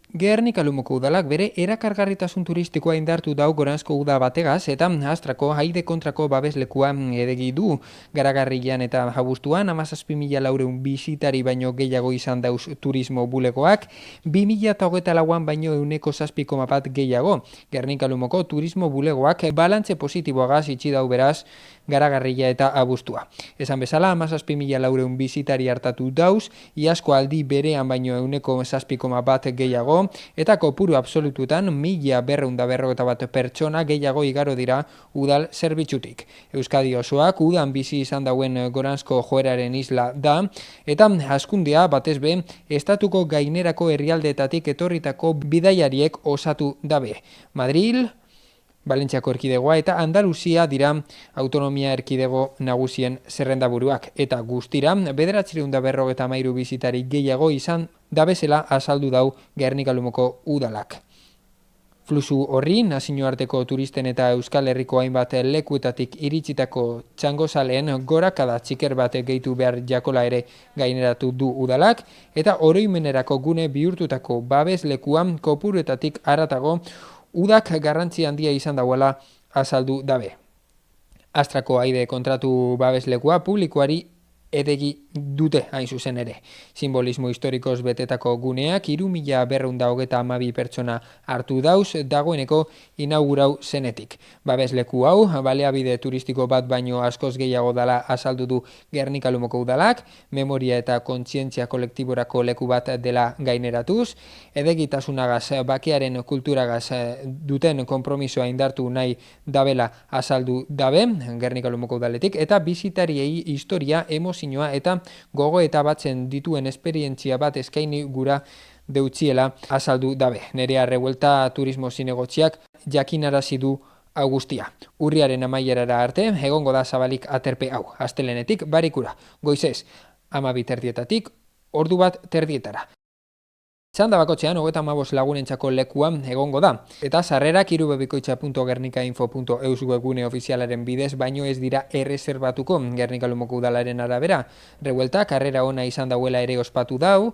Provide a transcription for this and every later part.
Gernika Lumoko udalak bere erakargarritasun turistikoa indartu dau Goranzko uda bategaz eta Astrako haide kontrako babeslekua edegi du. Garagarrian eta abuztuan 17.400 bisitari baino gehiago izan dauz turismo bulegoak, 2024an baino 7,1 gehiago. Gernika Lumoko turismo bulegoak balantze positiboagaz itxi dau beraz Garagarria eta abuztua. Esan bezala 17.400 bisitari hartatu dauz, iazko aldi berean baino 7,1 gehiago, eta kopuru absolututan 1.251 pertsona gehiago igaro dira udal zerbitzutik. Euskadi osoak udan bizi izan dauen Goranzko joeraren isla da, eta hazkundea batez be estatuko gainerako herrialdeetatik etorritako bidaiariek osatu dabe. Madril, Valentziako erkidegoa eta Andaluzia dira autonomia erkidego nagusien zerrendaburuak, eta guztira 953 bisitari gehiago izan dabezela azaldu dau Gernika Lumoko udalak. Fluxu horri, nazioarteko turisten eta Euskal Herriko hainbat lekuetatik iritsitako txangozaleen gorakada txiker bat gehitu behar jakola ere gaineratu du udalak, eta oroimenerako gune bihurtutako babeslekuan kopuruetatik haratago udak garrantzi handia izan dauela azaldu dabe. Astrako haide kontratu babeslekua publikoari edegi dute hain zuzen ere. Simbolismo historikoz betetako guneak 3.252 pertsona hartu dauz dagoeneko inaugurau zenetik. Babesleku hau, baleabide turistiko bat baino askoz gehiago dala azaldu du Gernika Lumoko udalak, memoria eta kontzientzia kolektiborako leku bat dela gaineratuz, edegitasunagaz, bakearen kulturagaz duten konpromisoa indartu nahi dabela azaldu dabe, Gernika Lumoko udaletik, eta bisitariei historia, emozioa eta gogo eta batzen dituen esperientzia bat eskaini gura deutziela azaldu dabe. Nerea Revuelta turismo zinegotziak jakinarazi du Augustia. Urriaren amaierara arte egongo da zabalik aterpe hau. Astelenetik barikura. Goizez 12:00 ordu 1:00. Txanda bakotxean 35 lagunentzako lekuan egongo da. Eta sarrerak irubebikoitza.gernikainfo.eus webgune ofizialaren bidez baino ez dira erreserbatuko Gernika Lumoko udalaren arabera. Revuelta karrera ona izan dauela ere ospatu dau,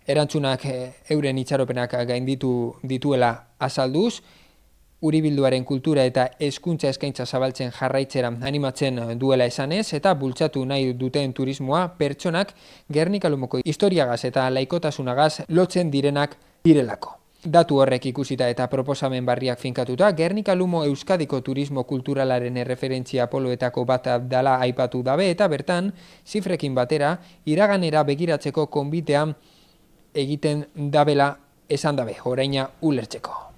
erantzunak euren itxaropenak gainditu dituela azalduz, Uribilduaren kultura eta hezkuntza eskaintza zabaltzen jarraitzera animatzen duela esanez, eta bultzatu nahi duten turismoa pertsonak Gernika Lumoko historiagaz eta laikotasunagaz lotzen direnak direlako. Datu horrek ikusita eta proposamen barriak finkatuta, Gernika Lumo Euskadiko turismo kulturalaren erreferentzia poloetako bat dala aipatu dabe, eta bertan, zifrekin batera, iraganera begiratzeko konbitea egiten dabela esan dabe, oraina ulertzeko.